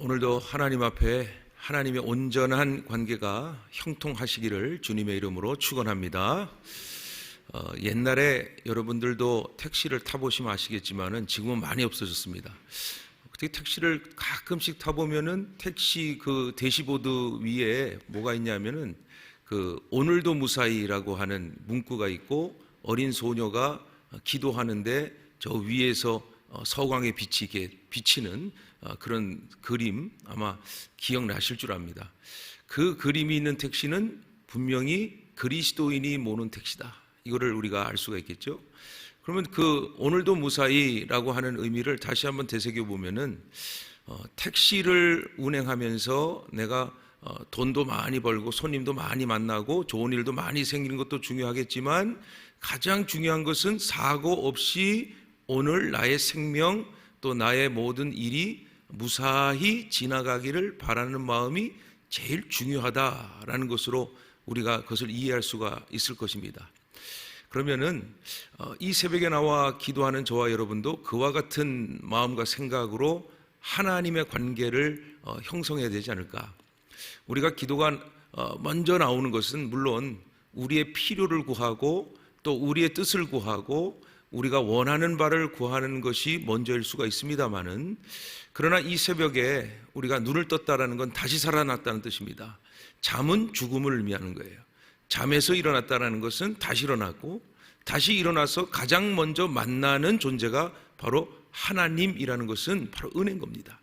오늘도 하나님 앞에 하나님의 온전한 관계가 형통하시기를 주님의 이름으로 축원합니다. 옛날에 여러분들도 택시를 타보시면 아시겠지만은 지금은 많이 없어졌습니다. 그때 택시를 가끔씩 타보면은 택시 그 대시보드 위에 뭐가 있냐면은 그 오늘도 무사히라고 하는 문구가 있고 어린 소녀가 기도하는데 저 위에서 서광의 빛이 이렇게 비치는 그런 그림 아마 기억나실 줄 압니다. 그 그림이 있는 택시는 분명히 그리스도인이 모는 택시다. 이거를 우리가 알 수가 있겠죠. 그러면 그 오늘도 무사히라고 하는 의미를 다시 한번 되새겨 보면은 택시를 운행하면서 내가 돈도 많이 벌고 손님도 많이 만나고 좋은 일도 많이 생기는 것도 중요하겠지만 가장 중요한 것은 사고 없이 오늘 나의 생명 또 나의 모든 일이 무사히 지나가기를 바라는 마음이 제일 중요하다라는 것으로 우리가 그것을 이해할 수가 있을 것입니다. 그러면은 이 새벽에 나와 기도하는 저와 여러분도 그와 같은 마음과 생각으로 하나님의 관계를 형성해야 되지 않을까. 우리가 기도가 먼저 나오는 것은 물론 우리의 필요를 구하고 또 우리의 뜻을 구하고 우리가 원하는 바를 구하는 것이 먼저일 수가 있습니다만은 그러나 이 새벽에 우리가 눈을 떴다라는 건 다시 살아났다는 뜻입니다. 잠은 죽음을 의미하는 거예요. 잠에서 일어났다는 것은 다시 일어났고 다시 일어나서 가장 먼저 만나는 존재가 바로 하나님이라는 것은 바로 은혜인 겁니다.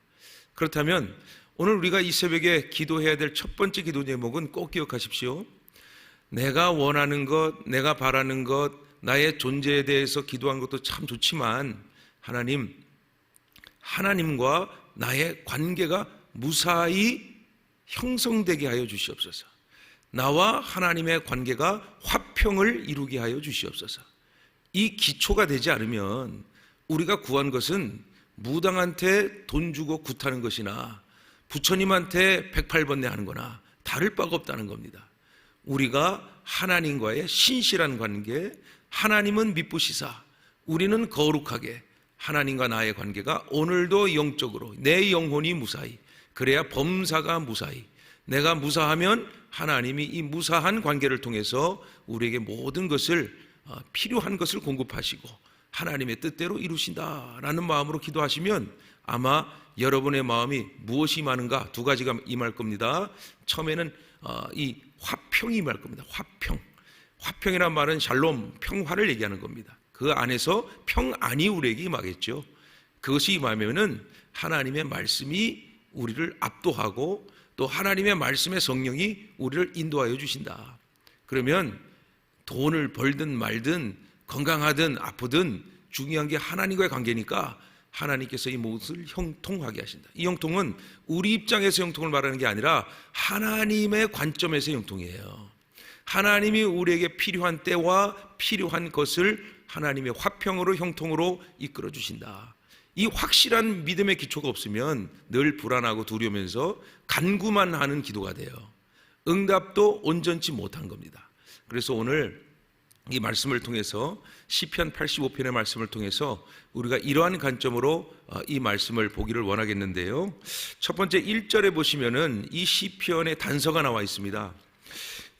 그렇다면 오늘 우리가 이 새벽에 기도해야 될 첫 번째 기도 제목은 꼭 기억하십시오. 내가 원하는 것, 내가 바라는 것, 나의 존재에 대해서 기도한 것도 참 좋지만 하나님과 나의 관계가 무사히 형성되게 하여 주시옵소서. 나와 하나님의 관계가 화평을 이루게 하여 주시옵소서. 이 기초가 되지 않으면 우리가 구한 것은 무당한테 돈 주고 굿하는 것이나 부처님한테 108번뇌 하는 거나 다를 바가 없다는 겁니다. 우리가 하나님과의 신실한 관계, 하나님은 미쁘시사 우리는 거룩하게 하나님과 나의 관계가 오늘도 영적으로 내 영혼이 무사히, 그래야 범사가 무사히, 내가 무사하면 하나님이 이 무사한 관계를 통해서 우리에게 모든 것을 필요한 것을 공급하시고 하나님의 뜻대로 이루신다라는 마음으로 기도하시면 아마 여러분의 마음이 무엇이 임하는가 두 가지가 임할 겁니다. 처음에는 이 화평이 임할 겁니다. 화평이란 말은 샬롬, 평화를 얘기하는 겁니다. 그 안에서 평안이 우리에게 임하겠죠. 그것이 임하면은 하나님의 말씀이 우리를 압도하고 또 하나님의 말씀의 성령이 우리를 인도하여 주신다. 그러면 돈을 벌든 말든 건강하든 아프든 중요한 게 하나님과의 관계니까 하나님께서 이 모습을 형통하게 하신다. 이 형통은 우리 입장에서 형통을 말하는 게 아니라 하나님의 관점에서 형통이에요. 하나님이 우리에게 필요한 때와 필요한 것을 하나님의 화평으로 형통으로 이끌어 주신다. 이 확실한 믿음의 기초가 없으면 늘 불안하고 두려우면서 간구만 하는 기도가 돼요. 응답도 온전치 못한 겁니다. 그래서 오늘 이 말씀을 통해서 시편 85편의 말씀을 통해서 우리가 이러한 관점으로 이 말씀을 보기를 원하겠는데요. 첫 번째 1절에 보시면은 이 시편의 단서가 나와 있습니다.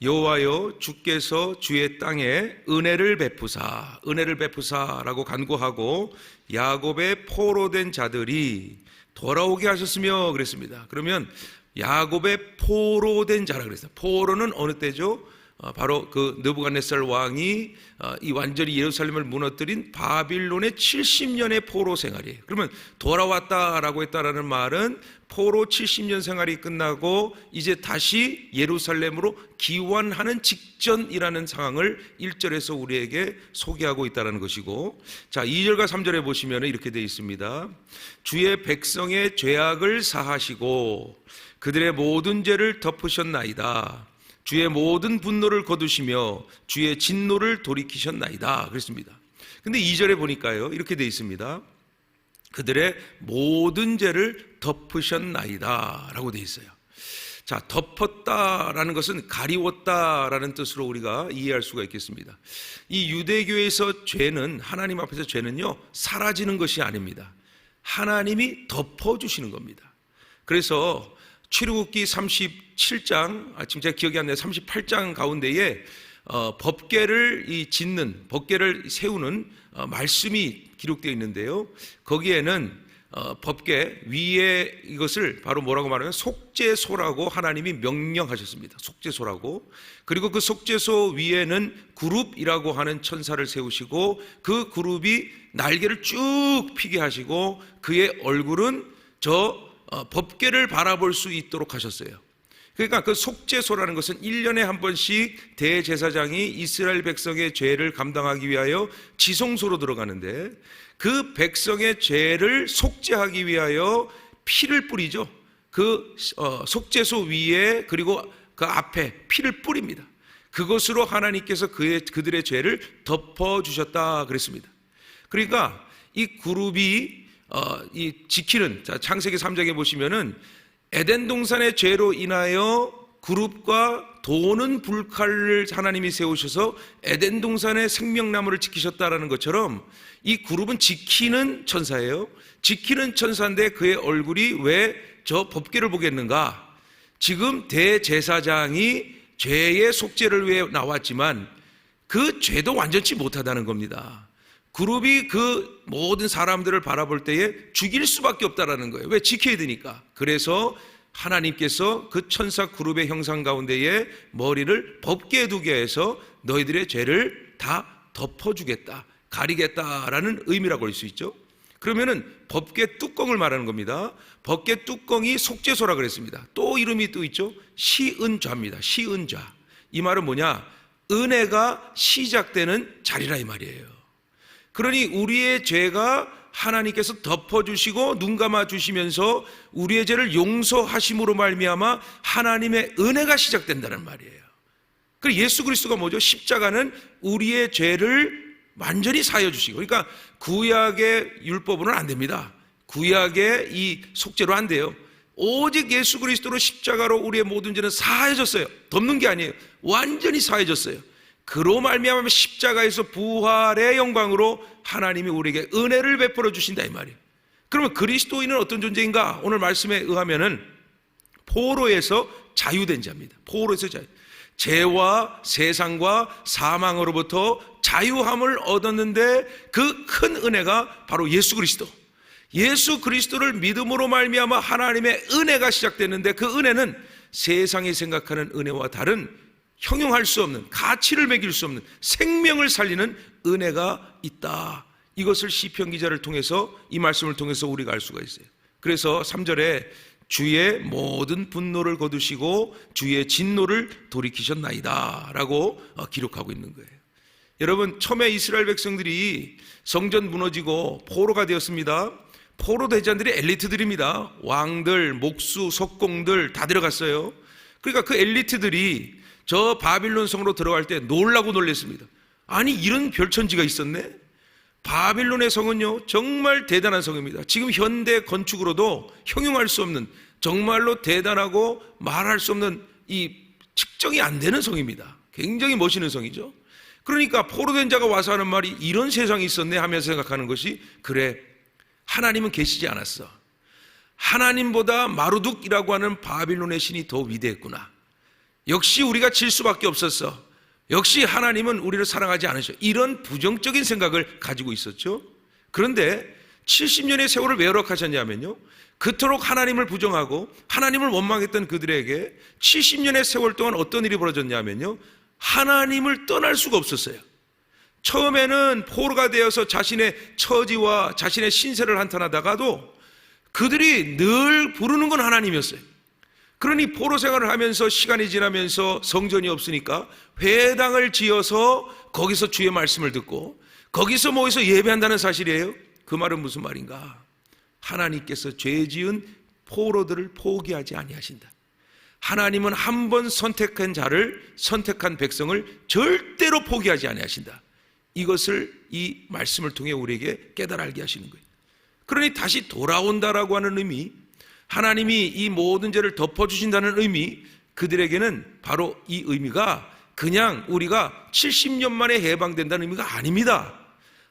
여호와여 주께서 주의 땅에 은혜를 베푸사라고 간구하고 야곱의 포로된 자들이 돌아오게 하셨으며 그랬습니다. 그러면 야곱의 포로된 자라 그랬어요. 포로는 어느 때죠? 바로 그 느부갓네살 왕이 이 완전히 예루살렘을 무너뜨린 바빌론의 70년의 포로 생활이에요. 그러면 돌아왔다라고 했다라는 말은 포로 70년 생활이 끝나고 이제 다시 예루살렘으로 귀환하는 직전이라는 상황을 1절에서 우리에게 소개하고 있다는 것이고, 자 2절과 3절에 보시면 이렇게 되어 있습니다. 주의 백성의 죄악을 사하시고 그들의 모든 죄를 덮으셨나이다. 주의 모든 분노를 거두시며 주의 진노를 돌이키셨나이다 그랬습니다. 근데 2절에 보니까요 이렇게 되어 있습니다. 그들의 모든 죄를 덮으셨나이다 라고 되어 있어요. 자, 덮었다라는 것은 가리웠다라는 뜻으로 우리가 이해할 수가 있겠습니다. 이 유대교에서 죄는, 하나님 앞에서 죄는요 사라지는 것이 아닙니다. 하나님이 덮어주시는 겁니다. 그래서 출애굽기 37장, 지금 제가 기억이 안 나요. 38장 가운데에 법궤를 법궤를 세우는 말씀이 기록되어 있는데요. 거기에는 법궤 위에 이것을 바로 뭐라고 말하면 속죄소라고 하나님이 명령하셨습니다. 속죄소라고. 그리고 그 속죄소 위에는 그룹이라고 하는 천사를 세우시고 그 그룹이 날개를 쭉 피게 하시고 그의 얼굴은 법궤를 바라볼 수 있도록 하셨어요. 그러니까 그 속죄소라는 것은 1년에 한 번씩 대제사장이 이스라엘 백성의 죄를 감당하기 위하여 지성소로 들어가는데 그 백성의 죄를 속죄하기 위하여 피를 뿌리죠. 그 속죄소 위에 그리고 그 앞에 피를 뿌립니다. 그것으로 하나님께서 그들의 죄를 덮어주셨다 그랬습니다. 그러니까 이 그룹이 지키는, 창세기 3장에 보시면은 에덴 동산의 죄로 인하여 그룹과 도는 불칼을 하나님이 세우셔서 에덴 동산의 생명나무를 지키셨다라는 것처럼 이 그룹은 지키는 천사예요. 지키는 천사인데 그의 얼굴이 왜 저 법궤를 보겠는가? 지금 대제사장이 죄의 속죄를 위해 나왔지만 그 죄도 완전치 못하다는 겁니다. 그룹이 그 모든 사람들을 바라볼 때에 죽일 수밖에 없다라는 거예요. 왜? 지켜야 되니까. 그래서 하나님께서 그 천사 그룹의 형상 가운데에 머리를 법궤에 두게 해서 너희들의 죄를 다 덮어주겠다, 가리겠다라는 의미라고 할 수 있죠. 그러면은 법궤 뚜껑을 말하는 겁니다. 법궤 뚜껑이 속죄소라 그랬습니다. 또 이름이 또 있죠. 시은좌입니다. 시은좌. 이 말은 뭐냐? 은혜가 시작되는 자리라 이 말이에요. 그러니 우리의 죄가 하나님께서 덮어주시고 눈 감아주시면서 우리의 죄를 용서하심으로 말미암아 하나님의 은혜가 시작된다는 말이에요. 그리고 예수 그리스도가 뭐죠? 십자가는 우리의 죄를 완전히 사하여 주시고, 그러니까 구약의 율법으로는 안 됩니다. 구약의 이 속죄로 안 돼요. 오직 예수 그리스도로 십자가로 우리의 모든 죄는 사해졌어요. 덮는 게 아니에요. 완전히 사해졌어요. 그로 말미암아 십자가에서 부활의 영광으로 하나님이 우리에게 은혜를 베풀어 주신다 이 말이에요. 그러면 그리스도인은 어떤 존재인가? 오늘 말씀에 의하면은 포로에서 자유된 자입니다. 포로에서 자유. 죄와 세상과 사망으로부터 자유함을 얻었는데 그 큰 은혜가 바로 예수 그리스도. 예수 그리스도를 믿음으로 말미암아 하나님의 은혜가 시작됐는데 그 은혜는 세상이 생각하는 은혜와 다른 형용할 수 없는, 가치를 매길 수 없는 생명을 살리는 은혜가 있다. 이것을 시편 기자를 통해서, 이 말씀을 통해서 우리가 알 수가 있어요. 그래서 3절에 주의 모든 분노를 거두시고 주의 진노를 돌이키셨나이다 라고 기록하고 있는 거예요. 여러분, 처음에 이스라엘 백성들이 성전 무너지고 포로가 되었습니다. 포로 대장들이 엘리트들입니다. 왕들, 목수, 석공들 다 들어갔어요. 그러니까 그 엘리트들이 저 바빌론 성으로 들어갈 때 놀라고 놀랐습니다. 아니, 이런 별천지가 있었네? 바빌론의 성은요, 정말 대단한 성입니다. 지금 현대 건축으로도 형용할 수 없는, 정말로 대단하고 말할 수 없는, 이 측정이 안 되는 성입니다. 굉장히 멋있는 성이죠. 그러니까 포로된 자가 와서 하는 말이 이런 세상이 있었네 하면서 생각하는 것이, 그래, 하나님은 계시지 않았어. 하나님보다 마루둑이라고 하는 바빌론의 신이 더 위대했구나. 역시 우리가 질 수밖에 없었어. 역시 하나님은 우리를 사랑하지 않으셔. 이런 부정적인 생각을 가지고 있었죠. 그런데 70년의 세월을 왜 허락하셨냐면요, 그토록 하나님을 부정하고 하나님을 원망했던 그들에게 70년의 세월 동안 어떤 일이 벌어졌냐면요, 하나님을 떠날 수가 없었어요. 처음에는 포로가 되어서 자신의 처지와 자신의 신세를 한탄하다가도 그들이 늘 부르는 건 하나님이었어요. 그러니 포로 생활을 하면서 시간이 지나면서 성전이 없으니까 회당을 지어서 거기서 주의 말씀을 듣고 거기서 모여서 예배한다는 사실이에요. 그 말은 무슨 말인가? 하나님께서 죄 지은 포로들을 포기하지 아니하신다. 하나님은 한 번 선택한 자를, 선택한 백성을 절대로 포기하지 아니하신다. 이것을 이 말씀을 통해 우리에게 깨달아 알게 하시는 거예요. 그러니 다시 돌아온다라고 하는 의미, 하나님이 이 모든 죄를 덮어주신다는 의미, 그들에게는 바로 이 의미가 그냥 우리가 70년 만에 해방된다는 의미가 아닙니다.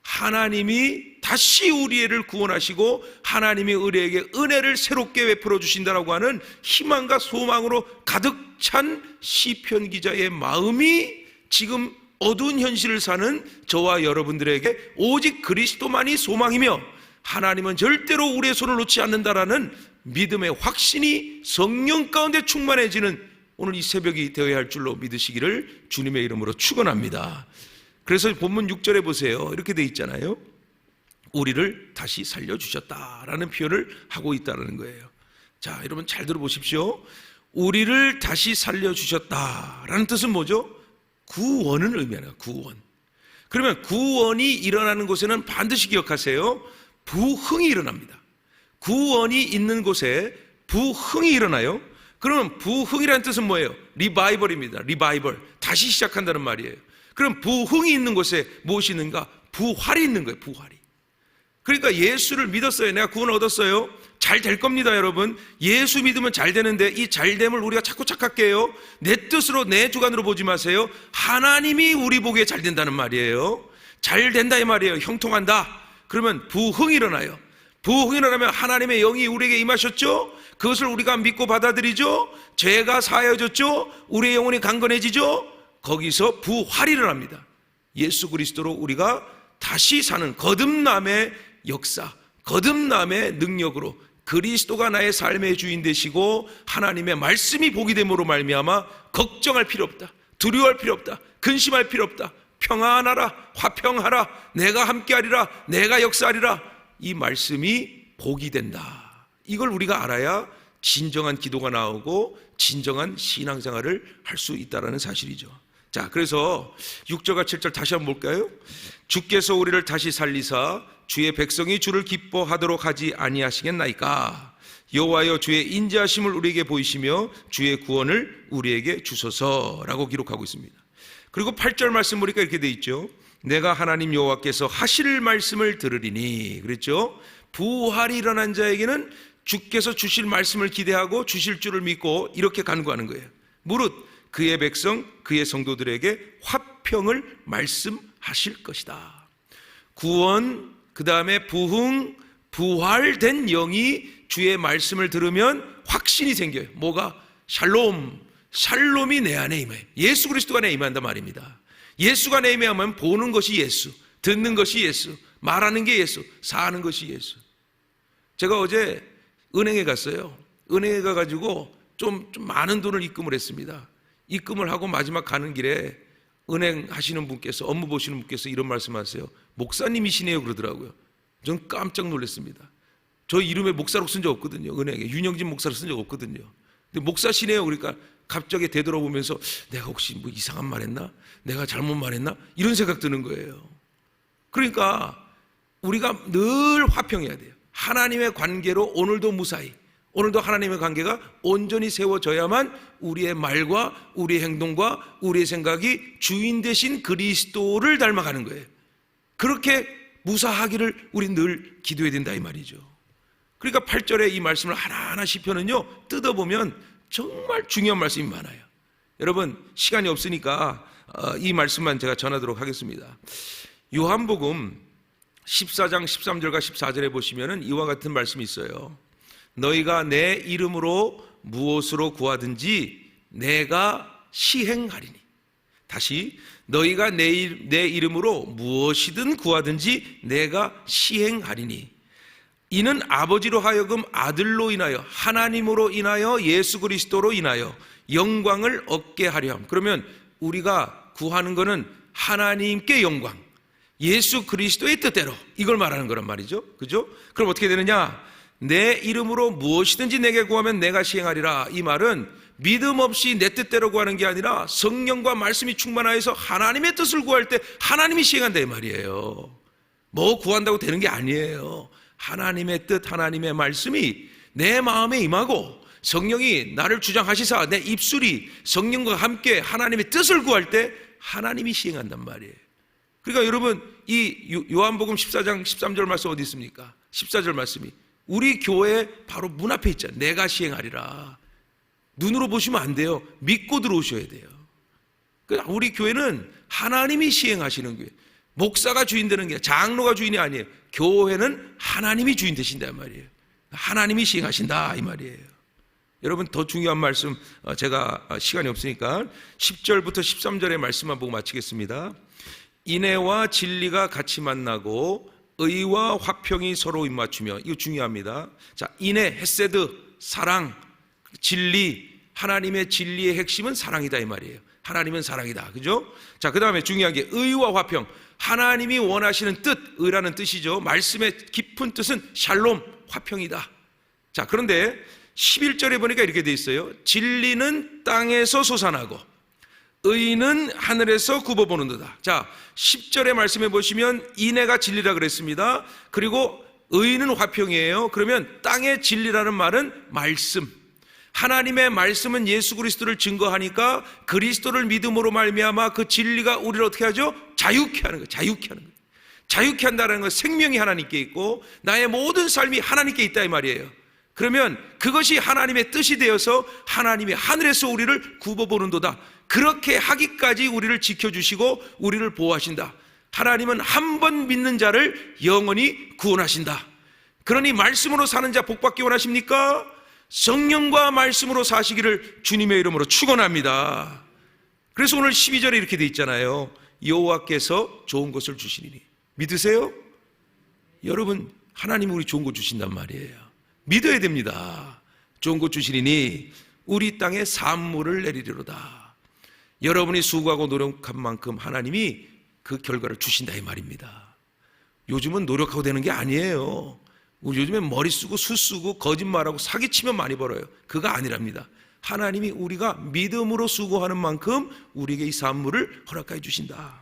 하나님이 다시 우리를 구원하시고 하나님이 우리에게 은혜를 새롭게 베풀어 주신다라고 하는 희망과 소망으로 가득 찬 시편 기자의 마음이 지금 어두운 현실을 사는 저와 여러분들에게 오직 그리스도만이 소망이며 하나님은 절대로 우리의 손을 놓지 않는다라는 믿음의 확신이 성령 가운데 충만해지는 오늘 이 새벽이 되어야 할 줄로 믿으시기를 주님의 이름으로 축원합니다. 그래서 본문 6절에 보세요. 이렇게 돼 있잖아요. 우리를 다시 살려주셨다라는 표현을 하고 있다는 거예요. 자, 여러분 잘 들어보십시오. 우리를 다시 살려주셨다라는 뜻은 뭐죠? 구원을 의미하는 구원. 그러면 구원이 일어나는 곳에는 반드시 기억하세요. 부흥이 일어납니다. 구원이 있는 곳에 부흥이 일어나요. 그러면 부흥이라는 뜻은 뭐예요? 리바이벌입니다. 리바이벌. 다시 시작한다는 말이에요. 그럼 부흥이 있는 곳에 무엇이 있는가? 부활이 있는 거예요. 부활이. 그러니까 예수를 믿었어요. 내가 구원을 얻었어요. 잘 될 겁니다, 여러분. 예수 믿으면 잘 되는데 이 잘됨을 우리가 자꾸 착각해요. 내 뜻으로 내 주관으로 보지 마세요. 하나님이 우리 보기에 잘 된다는 말이에요. 잘 된다 이 말이에요. 형통한다. 그러면 부흥이 일어나요. 부흥이 일어나면 하나님의 영이 우리에게 임하셨죠. 그것을 우리가 믿고 받아들이죠. 죄가 사하여졌죠. 우리의 영혼이 강건해지죠. 거기서 부활이 일어납니다. 예수 그리스도로 우리가 다시 사는 거듭남의 역사, 거듭남의 능력으로 그리스도가 나의 삶의 주인 되시고 하나님의 말씀이 복이 됨으로 말미암아 걱정할 필요 없다. 두려워할 필요 없다. 근심할 필요 없다. 평안하라, 화평하라, 내가 함께하리라, 내가 역사하리라. 이 말씀이 복이 된다. 이걸 우리가 알아야 진정한 기도가 나오고 진정한 신앙생활을 할 수 있다는 사실이죠. 자, 그래서 6절과 7절 다시 한번 볼까요? 주께서 우리를 다시 살리사 주의 백성이 주를 기뻐하도록 하지 아니하시겠나이까? 여호와여 주의 인자하심을 우리에게 보이시며 주의 구원을 우리에게 주소서라고 기록하고 있습니다. 그리고 8절 말씀 보니까 이렇게 돼 있죠. 내가 하나님 여호와께서 하실 말씀을 들으리니. 그랬죠? 부활이 일어난 자에게는 주께서 주실 말씀을 기대하고 주실 줄을 믿고 이렇게 간구하는 거예요. 무릇 그의 백성, 그의 성도들에게 화평을 말씀하실 것이다. 구원, 그 다음에 부흥, 부활된 영이 주의 말씀을 들으면 확신이 생겨요. 뭐가? 샬롬, 샬롬이 내 안에 임해요. 예수 그리스도가 내 임한단 말입니다. 예수가 내 임하면 보는 것이 예수, 듣는 것이 예수, 말하는 게 예수, 사는 것이 예수. 제가 어제 은행에 갔어요. 은행에 가가지고 좀 많은 돈을 입금을 했습니다. 입금을 하고 마지막 가는 길에 은행 하시는 분께서, 업무 보시는 분께서 이런 말씀하세요. 목사님이시네요 그러더라고요. 전 깜짝 놀랐습니다. 저 이름에 목사로 쓴 적 없거든요. 은행에 윤영진 목사로 쓴 적 없거든요. 근데 목사시네요. 그러니까 갑자기 되돌아보면서 내가 혹시 뭐 이상한 말 했나? 내가 잘못 말했나? 이런 생각 드는 거예요. 그러니까 우리가 늘 화평해야 돼요. 하나님의 관계로 오늘도 무사히, 오늘도 하나님의 관계가 온전히 세워져야만 우리의 말과 우리의 행동과 우리의 생각이 주인 되신 그리스도를 닮아가는 거예요. 그렇게 무사하기를 우리 늘 기도해야 된다 이 말이죠. 그러니까 8절에 이 말씀을 하나하나 시편은요 뜯어보면 정말 중요한 말씀이 많아요. 여러분 시간이 없으니까 이 말씀만 제가 전하도록 하겠습니다. 요한복음 14장 13절과 14절에 보시면은 이와 같은 말씀이 있어요. 너희가 내 이름으로 무엇으로 구하든지 내가 시행하리니. 다시 너희가 내 이름으로 무엇이든 구하든지 내가 시행하리니. 이는 아버지로 하여금 아들로 인하여 하나님으로 인하여 예수 그리스도로 인하여 영광을 얻게 하려 함. 그러면 우리가 구하는 것은 하나님께 영광, 예수 그리스도의 뜻대로 이걸 말하는 거란 말이죠. 그죠? 그럼 어떻게 되느냐? 내 이름으로 무엇이든지 내게 구하면 내가 시행하리라. 이 말은 믿음 없이 내 뜻대로 구하는 게 아니라 성령과 말씀이 충만하여서 하나님의 뜻을 구할 때 하나님이 시행한다 이 말이에요. 뭐 구한다고 되는 게 아니에요. 하나님의 뜻, 하나님의 말씀이 내 마음에 임하고 성령이 나를 주장하시사 내 입술이 성령과 함께 하나님의 뜻을 구할 때 하나님이 시행한단 말이에요. 그러니까 여러분 이 요한복음 14장 13절 말씀 어디 있습니까? 14절 말씀이 우리 교회 바로 문 앞에 있잖아요. 내가 시행하리라. 눈으로 보시면 안 돼요. 믿고 들어오셔야 돼요. 우리 교회는 하나님이 시행하시는 교회. 목사가 주인 되는 게 장로가 주인이 아니에요. 교회는 하나님이 주인 되신다 이 말이에요. 하나님이 시행하신다 이 말이에요. 여러분, 더 중요한 말씀, 제가 시간이 없으니까 10절부터 13절의 말씀만 보고 마치겠습니다. 인애와 진리가 같이 만나고 의와 화평이 서로 입맞추며, 이거 중요합니다. 자, 인애, 헤세드, 사랑, 진리, 하나님의 진리의 핵심은 사랑이다 이 말이에요. 하나님은 사랑이다, 그죠? 자, 그 다음에 중요한 게 의와 화평. 하나님이 원하시는 뜻, 의라는 뜻이죠. 말씀의 깊은 뜻은 샬롬, 화평이다. 자, 그런데 11절에 보니까 이렇게 돼 있어요. 진리는 땅에서 솟아나고 의는 하늘에서 굽어보는도다. 자, 10절의 말씀해 보시면 인애가 진리라 그랬습니다. 그리고 의는 화평이에요. 그러면 땅의 진리라는 말은 말씀. 하나님의 말씀은 예수 그리스도를 증거하니까 그리스도를 믿음으로 말미암아 그 진리가 우리를 어떻게 하죠? 자유케 하는 거예요. 자유케 하는 거예요. 자유케 한다는 건 생명이 하나님께 있고 나의 모든 삶이 하나님께 있다 이 말이에요. 그러면 그것이 하나님의 뜻이 되어서 하나님이 하늘에서 우리를 굽어보는도다. 그렇게 하기까지 우리를 지켜주시고 우리를 보호하신다. 하나님은 한 번 믿는 자를 영원히 구원하신다. 그러니 말씀으로 사는 자 복받기 원하십니까? 성령과 말씀으로 사시기를 주님의 이름으로 축원합니다. 그래서 오늘 12절에 이렇게 돼 있잖아요. 여호와께서 좋은 것을 주시리니. 믿으세요? 여러분, 하나님이 우리 좋은 것 주신단 말이에요. 믿어야 됩니다. 좋은 것 주시리니 우리 땅에 산물을 내리리로다. 여러분이 수고하고 노력한 만큼 하나님이 그 결과를 주신다 이 말입니다. 요즘은 노력하고 되는 게 아니에요. 우리 요즘엔 머리 쓰고 수 쓰고 거짓말하고 사기치면 많이 벌어요. 그거 아니랍니다. 하나님이 우리가 믿음으로 수고하는 만큼 우리에게 이 산물을 허락해 주신다.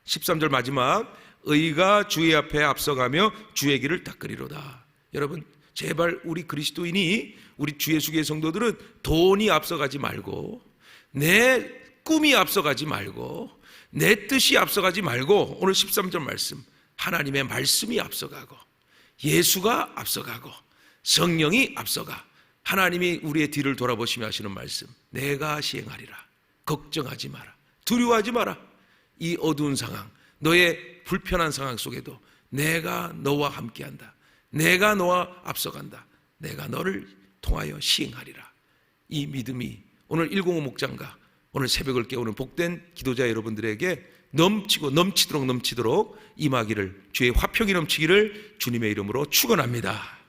13절 마지막, 의가 주의 앞에 앞서가며 주의 길을 닦으리로다. 여러분, 제발 우리 그리스도인이, 우리 주 예수의 성도들은 돈이 앞서가지 말고, 내 꿈이 앞서가지 말고, 내 뜻이 앞서가지 말고, 오늘 13절 말씀, 하나님의 말씀이 앞서가고 예수가 앞서가고 성령이 앞서가 하나님이 우리의 뒤를 돌아보시며 하시는 말씀, 내가 시행하리라. 걱정하지 마라. 두려워하지 마라. 이 어두운 상황, 너의 불편한 상황 속에도 내가 너와 함께한다. 내가 너와 앞서간다. 내가 너를 통하여 시행하리라. 이 믿음이 오늘 105 목장과 오늘 새벽을 깨우는 복된 기도자 여러분들에게 넘치고 넘치도록 임하기를, 주의 화평이 넘치기를 주님의 이름으로 축원합니다.